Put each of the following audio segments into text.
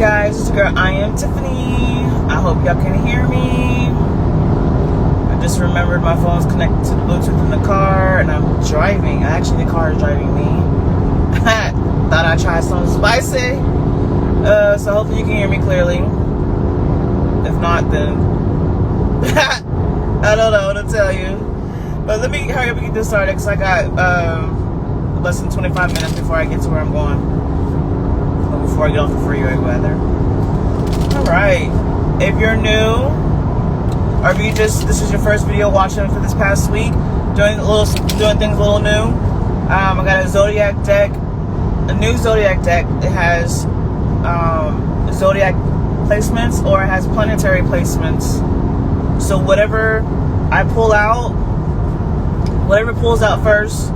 guys, it's your girl I.am.Tiffanee. I hope y'all can hear me. I just remembered my phone's connected to the Bluetooth in the car and I'm driving. Actually, the car is driving me. Thought I'd try something spicy. So hopefully you can hear me clearly. If not, then I don't know what to tell you. But let me hurry up and get this started because I got less than 25 minutes before I get to where I'm going. Before I get off the freeway, rather. Alright. If you're new, or if this is your first video watching for this past week, doing things a little new. I got a zodiac deck, a new zodiac deck. It has zodiac placements or it has planetary placements. So whatever pulls out first,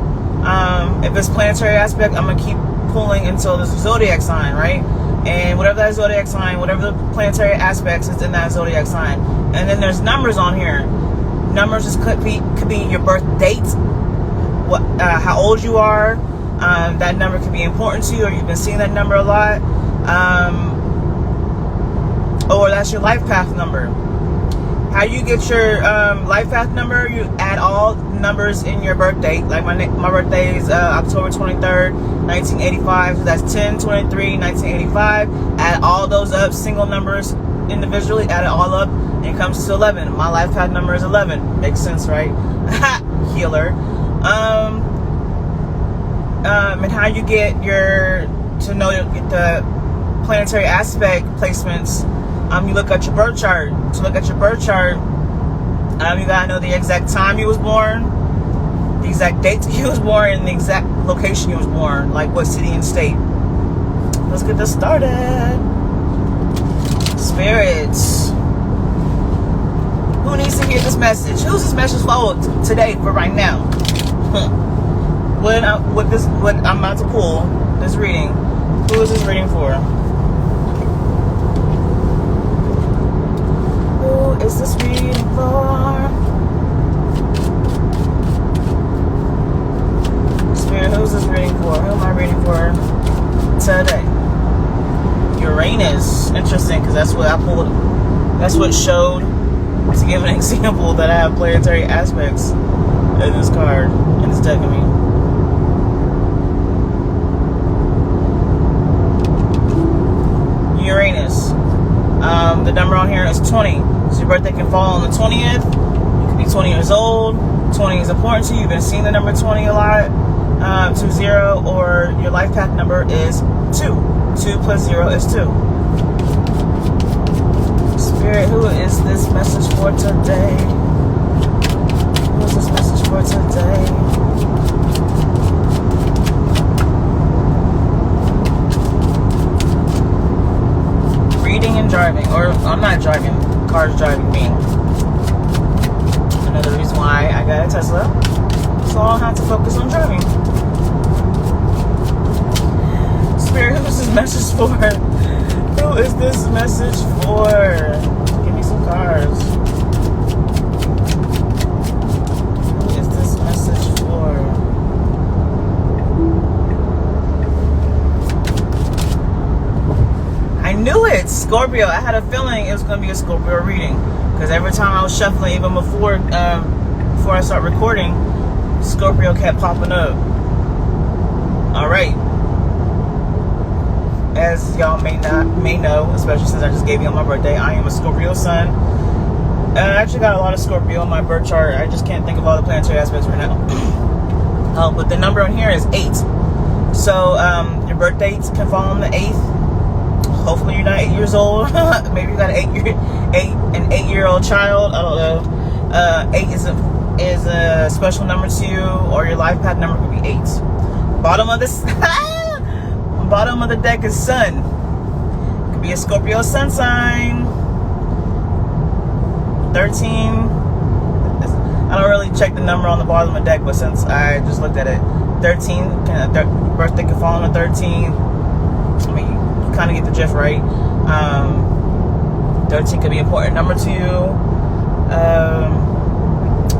if it's planetary aspect, I'm gonna keep pulling until there's a zodiac sign, right? And whatever that zodiac sign, whatever the planetary aspects is in that zodiac sign. And then there's numbers on here. Numbers could be your birth date, how old you are. That number could be important to you, or you've been seeing that number a lot. Or that's your life path number. How you get your life path number? You add all numbers in your birth date. Like my birthday is October 23rd, 1985. So that's 10/23, 1985. Add all those up, single numbers individually. Add it all up, and it comes to 11. My life path number is 11. Makes sense, right? Healer. And how you get to know the planetary aspect placements. You look at your birth chart. To look at your birth chart, you gotta know the exact time you was born, the exact date you was born, and the exact location you was born, like what city and state. Let's get this started. Spirits. Who needs to hear this message? Who's this message for today, for right now? What I'm about to pull, this reading. Who is this reading for? Who is this reading for? Spirit, who's this reading for? Who am I reading for today? Uranus. Interesting, because that's what I pulled. That's what showed, to give an example, that I have planetary aspects in this card, in this deck, I mean. Uranus. The number on here is 20. So your birthday can fall on the 20th. You could be 20 years old. 20 is important to you. You've been seeing the number 20 a lot. 20, or your life path number is 2. 2 plus 0 is 2. Spirit, who is this message for today? Who is this message for today? And driving, or I'm not driving, car's driving me. Another reason why I got a Tesla, so I don't have to focus on driving. Spirit, who is this message for? Who is this message for? Give me some cards. Who is this message for? I knew it! Scorpio. I had a feeling it was going to be a Scorpio reading. Because every time I was shuffling, even before I start recording, Scorpio kept popping up. Alright. As y'all may know, especially since I just gave you on my birthday, I am a Scorpio sun. And I actually got a lot of Scorpio on my birth chart. I just can't think of all the planetary aspects right now. But the number on here is 8. So your birth dates can fall on the 8th. Hopefully you're not 8 years old. Maybe you got an 8-year-old child. I don't know. 8 is a special number to you, or your life path number could be 8. Bottom of the deck is Sun. Could be a Scorpio sun sign. 13. I don't really check the number on the bottom of the deck, but since I just looked at it, 13. Birthday could fall on the 13th. I mean, kind of get the gist, right? 13 could be an important number to you,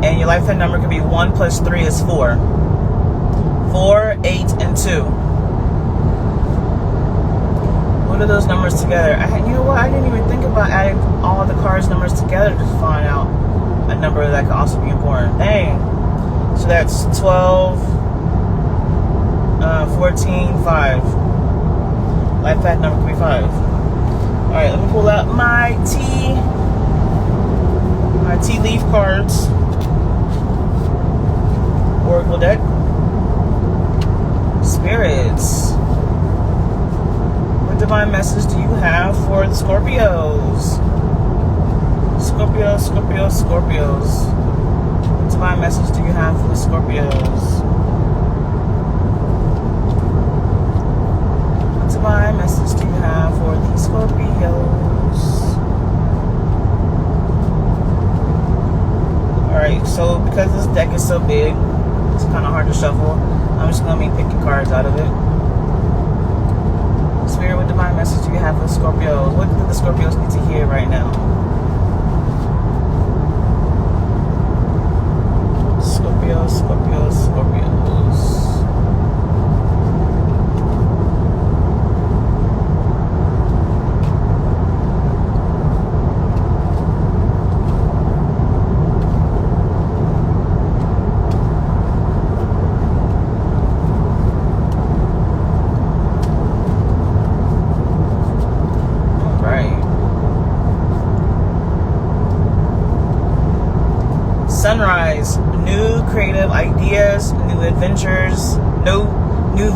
and your life path number could be 1 plus 3 is 4. 4, 8, and 2. What are those numbers together? You know what? I didn't even think about adding all the cards' numbers together to find out a number that could also be important. Dang. So that's 12, 14, 5. Life path number could be 5. Alright, let me pull out my tea leaf cards. Oracle deck. Spirits. What divine message do you have for the Scorpios? Scorpios. What divine message do you have for the Scorpios? What divine message do you have for the Scorpios? Alright, so because this deck is so big, it's kind of hard to shuffle. I'm just going to be picking cards out of it. Spirit, what divine message do you have for the Scorpios? What do the Scorpios need to hear right now? Scorpios. Sunrise, new creative ideas, new adventures, new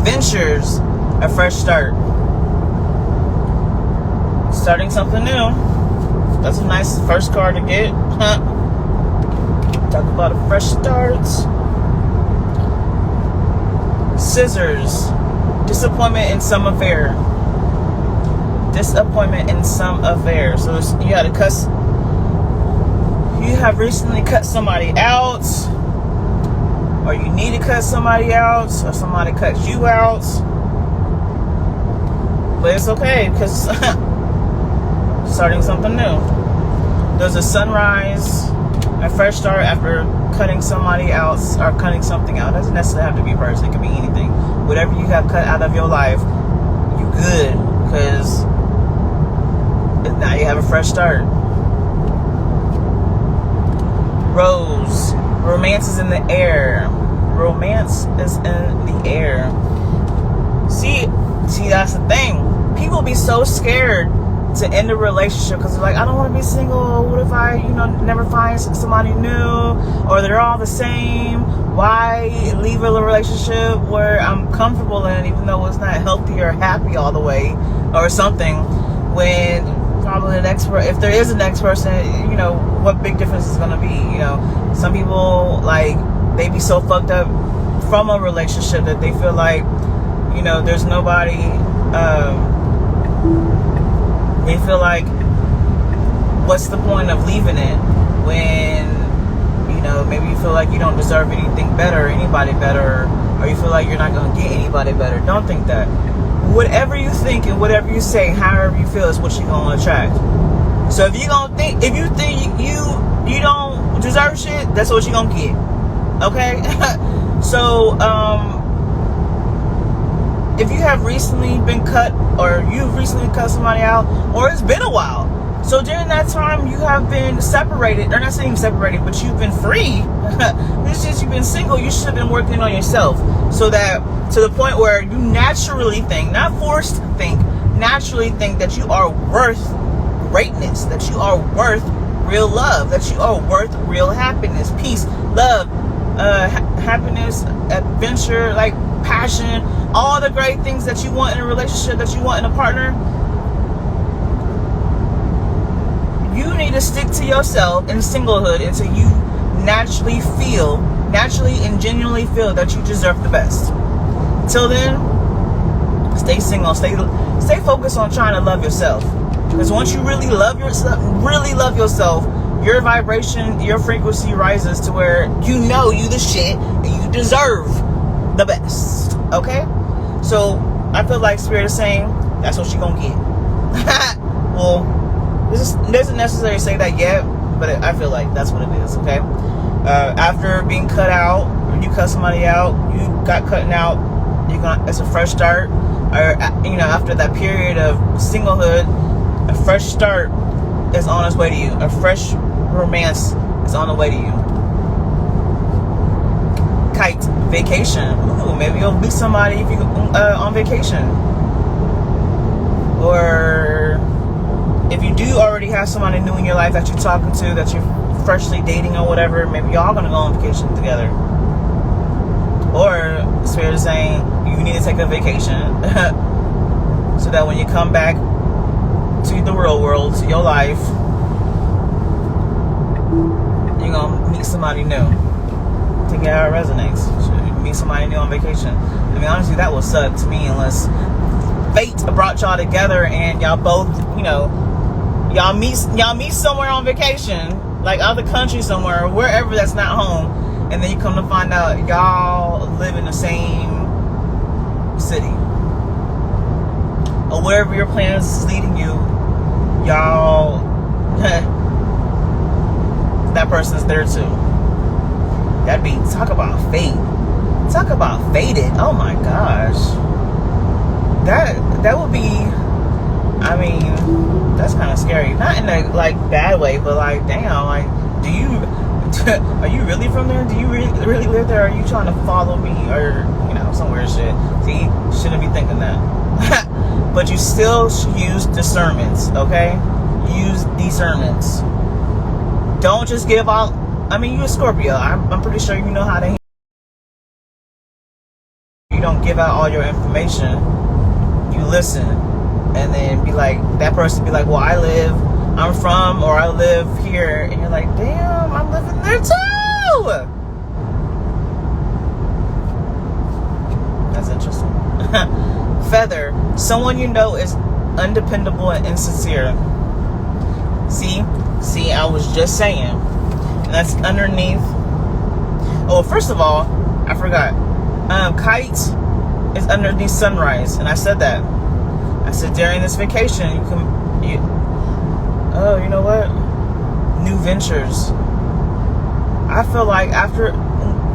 ventures, a fresh start. Starting something new. That's a nice first card to get. Talk about a fresh start. Scissors, disappointment in some affair. So you gotta cuss. You have recently cut somebody out, or you need to cut somebody out, or somebody cut you out. But it's okay, because starting something new. There's a sunrise, a fresh start after cutting somebody out, or cutting something out. It doesn't necessarily have to be a person, it can be anything. Whatever you have cut out of your life, you good, because now you have a fresh start. Rose, romance is in the air. See, that's the thing. People be so scared to end a relationship because they're like, I don't want to be single. What if I, never find somebody new, or they're all the same? Why leave a relationship where I'm comfortable in, even though it's not healthy or happy all the way, or something? When probably the next person, if there is a next person, what big difference is going to be? Some people, like, they be so fucked up from a relationship that they feel like, there's nobody, they feel like, what's the point of leaving it when, maybe you feel like you don't deserve anything better, anybody better, or you feel like you're not going to get anybody better. Don't think that. Whatever you think and whatever you say, however you feel, is what you're going to attract. So if you think you don't deserve shit, that's what you're going to get. Okay? So, if you have recently been cut, or you've recently cut somebody out, or it's been a while, so during that time you have been separated, or not saying separated, but you've been free. It's just you've been single. You should have been working on yourself, so that to the point where you naturally think, not forced think, naturally think that you are worth greatness, that you are worth real love, that you are worth real happiness, peace, love, happiness, adventure, like passion, all the great things that you want in a relationship, that you want in a partner. You need to stick to yourself in singlehood until you naturally and genuinely feel that you deserve the best. Till then, stay single, stay focused on trying to love yourself. Because once you really love yourself, your vibration, your frequency rises to where you the shit and you deserve the best. Okay? So I feel like Spirit is saying that's what you're gonna get. Well, this doesn't necessarily say that yet, but I feel like that's what it is. Okay? After being cut out, or you cut somebody out, you got cutting out, it's a fresh start. or after that period of singlehood, a fresh start is on its way to you. A fresh romance is on the way to you. Kite, vacation. Ooh, maybe you'll meet somebody if you on vacation. Or if you do already have somebody new in your life that you're talking to, that you're freshly dating or whatever, maybe y'all gonna go on vacation together. Or Spirit is saying you need to take a vacation so that when you come back to the real world, to your life, you're gonna meet somebody new. Take it how it resonates. Meet somebody new on vacation. I mean, honestly, that would suck to me unless fate brought y'all together and y'all both, y'all meet somewhere on vacation, like other country somewhere, wherever that's not home, and then you come to find out y'all live in the same city. Or wherever your plans is leading you, y'all, that person's there too. That'd be, talk about fate. Talk about fated. Oh my gosh. That would be, I mean, that's kind of scary. Not in a like bad way, but like, damn, like, are you really from there? Do you really live there? Or are you trying to follow me or, some weird shit? See, shouldn't be thinking that. But you still should use discernments, okay? Use discernments. Don't just give out. I mean, you're a Scorpio. I'm pretty sure you know how to. You don't give out all your information. You listen, and then be like, that person be like, well, I'm from, or I live here, and you're like, damn, I'm living there too. That's interesting. Feather, someone you know is undependable and insincere. See, I was just saying. That's underneath. Oh, first of all, I forgot. Kite is underneath sunrise, and I said that. I said during this vacation, you know what? New ventures. I feel like after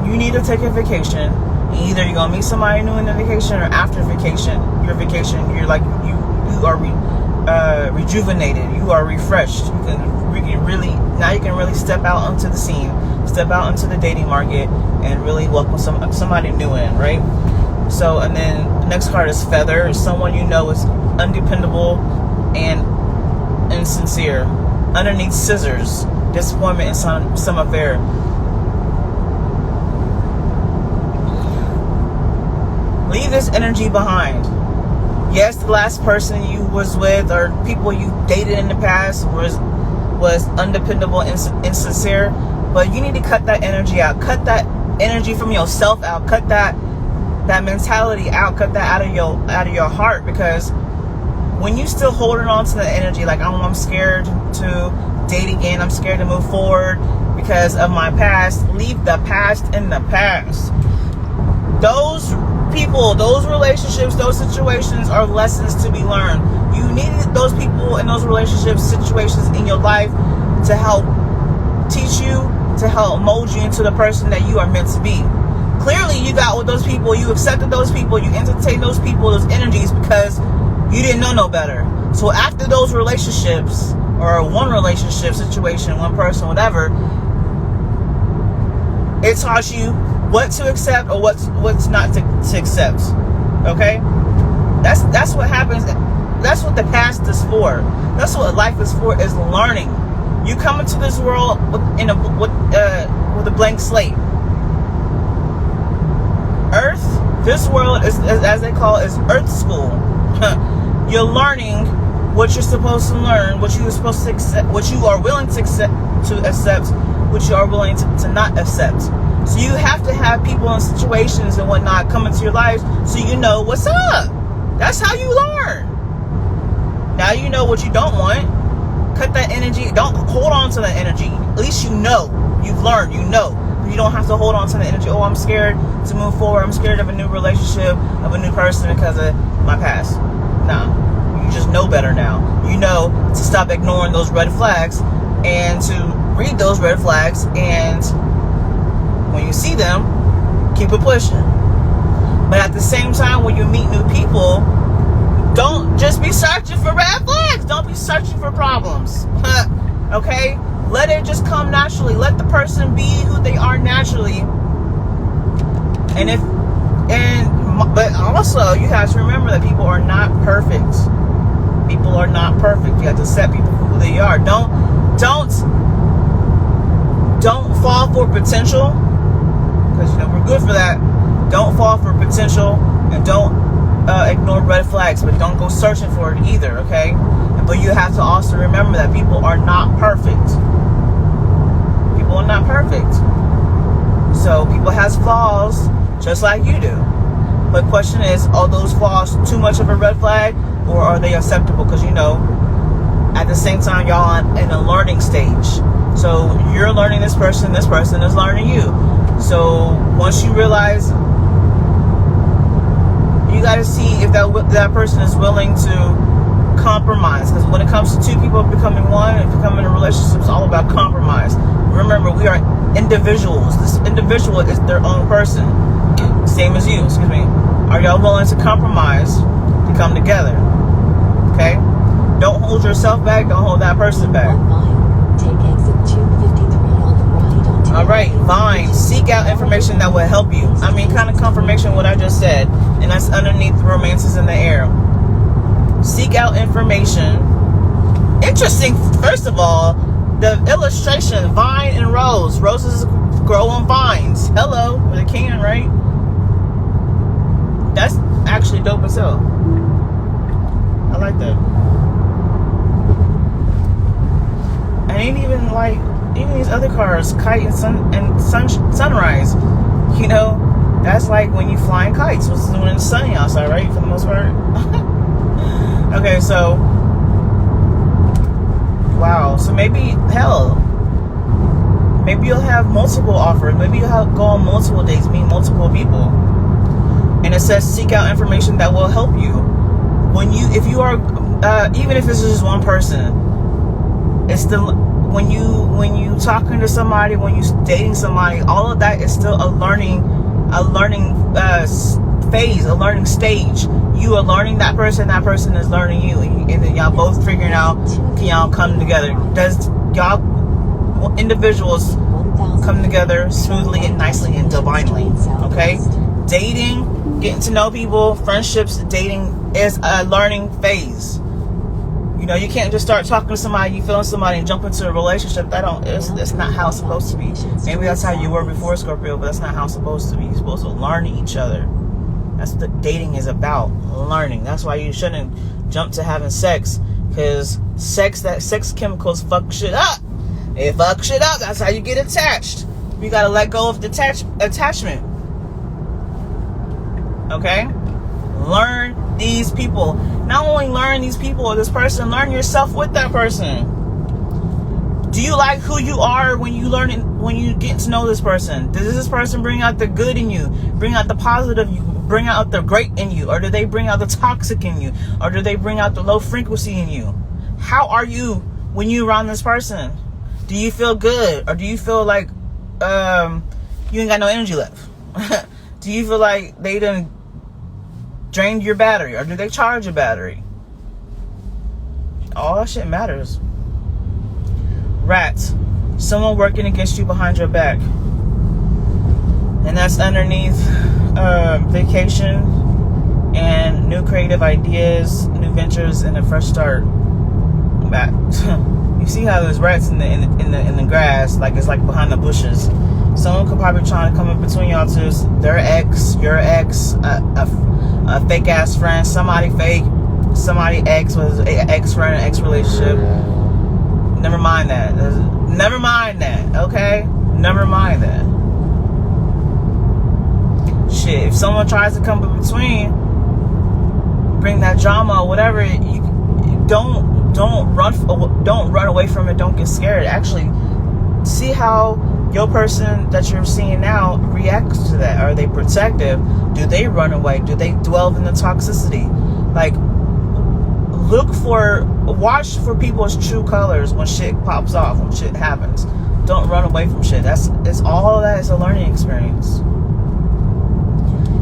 you need to take a vacation, either you're gonna meet somebody new in the vacation, or after your vacation, you're like you are rejuvenated. You are refreshed. You can really step out onto the scene, step out into the dating market, and really welcome somebody new in, right? So, and then the next card is Feather. Someone you know is undependable and insincere. Underneath Scissors, disappointment in some affair. Leave this energy behind. Yes, the last person you was with or people you dated in the past was undependable and insincere, but you need to cut that energy out. Cut that energy from yourself out. Cut that mentality out. Cut that out of your heart, because when you still holding on to the energy, like I'm scared to date again, I'm scared to move forward because of my past. Leave the past in the past. Those people, those relationships, those situations are lessons to be learned. You needed those people and those relationships, situations in your life to help teach you, to help mold you into the person that you are meant to be. Clearly, you got with those people, you accepted those people, you entertained those people, those energies, because you didn't know no better. So after those relationships, or one relationship situation, one person, whatever, it taught you what to accept or what's not to accept. Okay? That's what happens. That's what the past is for. That's what life is for, is learning. You come into this world with a blank slate. Earth, this world is, as they call it, is Earth school. You're learning what you're supposed to learn, what you're supposed to accept, what you are willing to accept, what you are willing to not accept. So you have to have people and situations and whatnot come into your life so you know what's up. That's how you learn. Now you know what you don't want. Cut that energy. Don't hold on to that energy. At least you know. You've learned. You know. You don't have to hold on to the energy. Oh, I'm scared to move forward. I'm scared of a new relationship, of a new person because of my past. Nah. You just know better now. You know to stop ignoring those red flags and to read those red flags, and when you see them, keep it pushing. But at the same time, when you meet new people, Just be searching for red flags. Don't be searching for problems. Okay? Let it just come naturally. Let the person be who they are naturally. But also, you have to remember that people are not perfect. People are not perfect. You have to accept people for who they are. Don't fall for potential, because we're good for that. Don't fall for potential, and don't ignore red flags, but don't go searching for it either. Okay? But you have to also remember that people are not perfect. People are not perfect. So people has flaws just like you do. But question is, are those flaws too much of a red flag, or are they acceptable? Because at the same time, y'all in a learning stage. So you're learning this person is learning you. So once you realize, you got to see if that person is willing to compromise. Because when it comes to two people becoming one and becoming a relationship, it's all about compromise. Remember, we are individuals. This individual is their own person, same as you. Excuse me. Are y'all willing to compromise to come together? Okay. Don't hold yourself back. Don't hold that person back. 1 mile. Take exit 253 on the right onto. All right, fine. Seek out information that will help you. I mean, kind of confirmation what I just said, and that's underneath the romances in the air. Seek out information. Interesting. First of all, the illustration, vine and rose. Roses grow on vines. Hello, with a can, right? That's actually dope as hell. I like that. And even these other cars, kite and sunrise. That's like when you flying kites. This is when it's sunny outside, right? For the most part. Okay, so wow. So maybe you'll have multiple offers. Maybe you'll go on multiple dates, meet multiple people. And it says seek out information that will help you. If you are, even if it's just one person, it's still, when you talking to somebody, when you dating somebody, all of that is still a learning phase, a learning stage. You are learning that person is learning you, and then y'all both figuring out, can y'all come together? Does y'all individuals come together smoothly and nicely and divinely? Okay? Dating, getting to know people, friendships, dating is a learning phase. You can't just start talking to somebody, you feeling somebody, and jump into a relationship. It's not how it's supposed to be. Maybe that's how you were before, Scorpio, but that's not how it's supposed to be. You're supposed to learn each other. That's what dating is about, learning. That's why you shouldn't jump to having sex, because sex chemicals fuck shit up. It fucks shit up. That's how you get attached. You gotta let go of attachment. Okay? Learn these people. Not only learn these people or this person, learn yourself with that person. Do you like who you are when you get to know this person? Does this person bring out the good in you? Bring out the positive in you? Bring out the great in you? Or do they bring out the toxic in you? Or do they bring out the low frequency in you? How are you when you're around this person? Do you feel good? Or do you feel like you ain't got no energy left? Do you feel like they done drained your battery, or do they charge your battery? All that shit matters. Rats. Someone working against you behind your back. And that's underneath vacation and new creative ideas, new ventures, and a fresh start. You see how there's rats in the grass, like it's like behind the bushes. Someone could probably try to come in between y'all two. Their ex, your ex, a fake ass friend, somebody fake, somebody ex was an ex friend, an ex relationship. Never mind that. Okay? Never mind that. Shit, if someone tries to come in between, bring that drama or whatever, you don't run away from it. Don't get scared. Actually, see how your person that you're seeing now reacts to that. Are they protective? Do they run away? Do they dwell in the toxicity? Like, watch for people's true colors when shit pops off, when shit happens. Don't run away from shit. It's all that is a learning experience.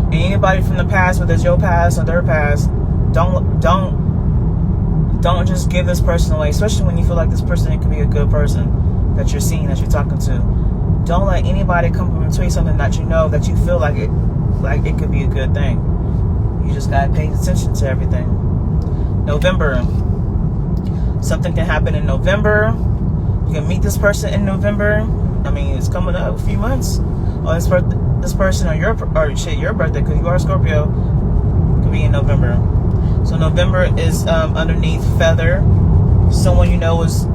And anybody from the past, whether it's your past or their past, don't don't just give this person away, especially when you feel like this person could be a good person that you're seeing, that you're talking to. Don't let anybody come in between something that you know, that you feel like it could be a good thing. You just gotta pay attention to everything. November. Something can happen in November. You can meet this person in November. I mean, it's coming up a few months. Or this person or your birthday, because you are Scorpio, could be in November. So November is underneath feather. Someone you know is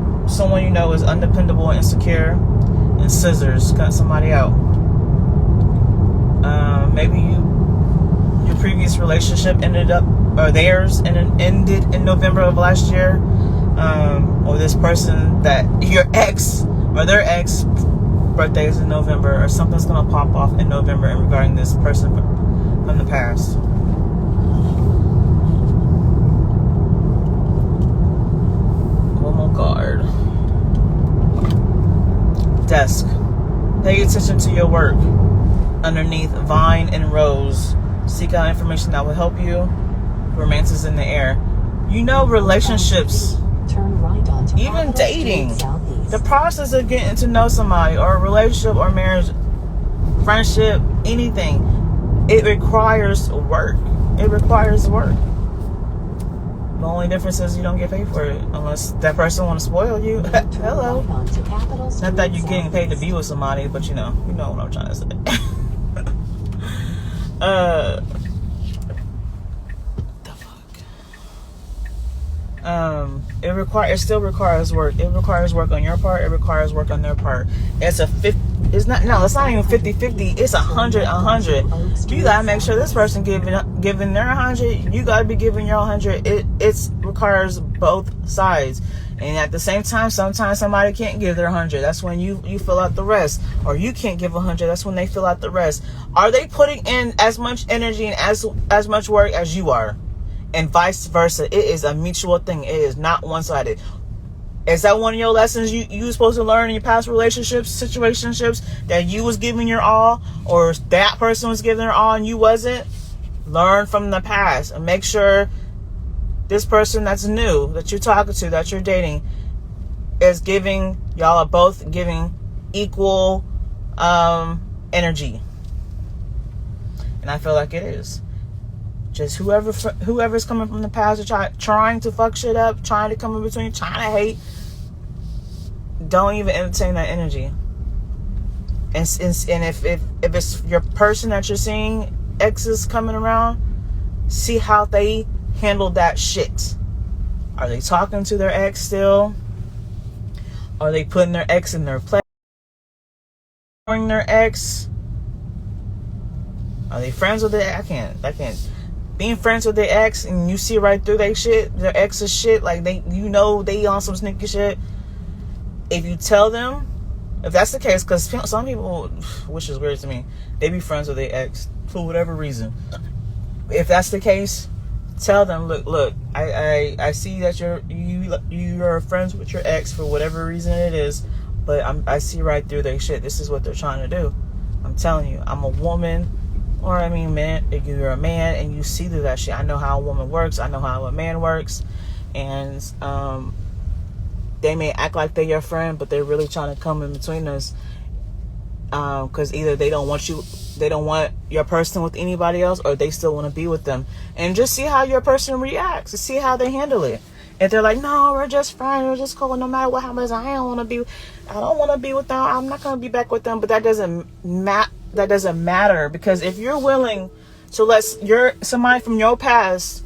undependable and insecure. And scissors, cut somebody out. Maybe your previous relationship ended in November of last year. Or this person that your ex or their ex birthday is in November, or something's gonna pop off in November regarding this person from the past. One more card. Desk. Pay attention to your work. Underneath vine and rose, seek out information that will help you. Romance is in the air. You know, relationships, Turn right onto even dating, Southeast. the process of getting to know somebody, or a relationship or marriage, friendship, anything, it requires work. It requires work. The only difference is you don't get paid for it, unless that person want to spoil you. Hello. Not that you're getting paid to be with somebody, but you know what I'm trying to say. It still requires work. It requires work on your part. It requires work on their part. It's not even 50-50. It's 100-100. You gotta make sure this person giving their 100. You gotta be giving your 100. It requires both sides. And at the same time, sometimes somebody can't give their 100. That's when you fill out the rest. Or you can't give 100. That's when they fill out the rest. Are they putting in as much energy and as much work as you are? And vice versa. It is a mutual thing. It is not one-sided. Is that one of your lessons you were supposed to learn in your past relationships, situationships, that you was giving your all, or that person was giving their all and you wasn't? Learn from the past and make sure this person that's new, that you're talking to, that you're dating, is giving, y'all are both giving equal energy. And I feel like it is. Just whoever's coming from the past, trying to fuck shit up, trying to come in between, trying to hate, don't even entertain that energy. And if it's your person that you're seeing, exes coming around, see how they handle that shit. Are they talking to their ex still? Are they putting their ex in their place? Their ex? Are they friends with their? I can't. Being friends with their ex and you see right through their shit, their ex's shit, like they on some sneaky shit. If you tell them, if that's the case, because some people, which is weird to me, they be friends with their ex for whatever reason. If that's the case, tell them, look, I see that you are friends with your ex for whatever reason it is, but I see right through their shit. This is what they're trying to do. I'm telling you, I'm a woman. Or man, if you're a man and you see through that shit. I know how a woman works. I know how a man works. And they may act like they're your friend, but they're really trying to come in between us. Because either they don't want your person with anybody else, or they still want to be with them. And just see how your person reacts. See how they handle it. If they're like, no, we're just friends, we're just cool, no matter what happens, I don't want to be with them. I'm not going to be back with them. But that doesn't matter, because if you're willing to let somebody from your past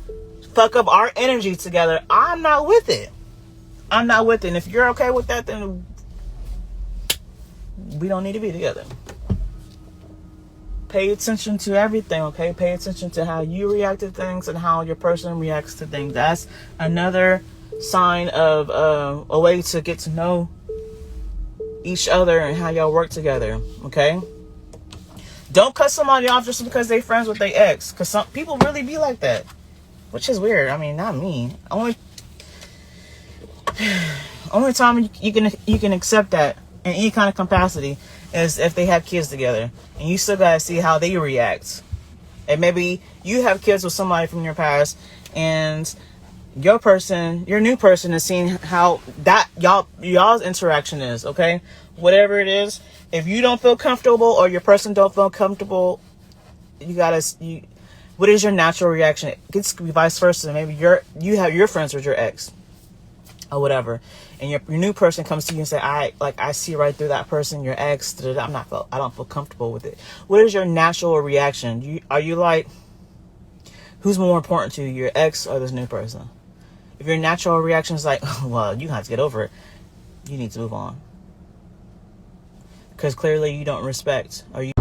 fuck up our energy together, I'm not with it. And if you're okay with that, then we don't need to be together. Pay attention to everything, okay? Pay attention to how you react to things and how your person reacts to things. That's another sign of a way to get to know each other and how y'all work together, okay? Don't cut somebody off just because they friends with their ex, because some people really be like that, which is weird. I mean, not me. Only time you can accept that in any kind of capacity is if they have kids together, and you still gotta see how they react. And maybe you have kids with somebody from your past, and your person, your new person, is seeing how that y'all's interaction is. Okay, whatever it is, if you don't feel comfortable or your person don't feel comfortable, what is your natural reaction? It could be vice versa. Maybe you have your friends with your ex or whatever, and your new person comes to you and say, I see right through that person, your ex. I don't feel comfortable with it. What is your natural reaction? Are you like, who's more important to you, your ex or this new person? If your natural reaction is like, oh, well, you have to get over it, you need to move on, because clearly you don't respect, or you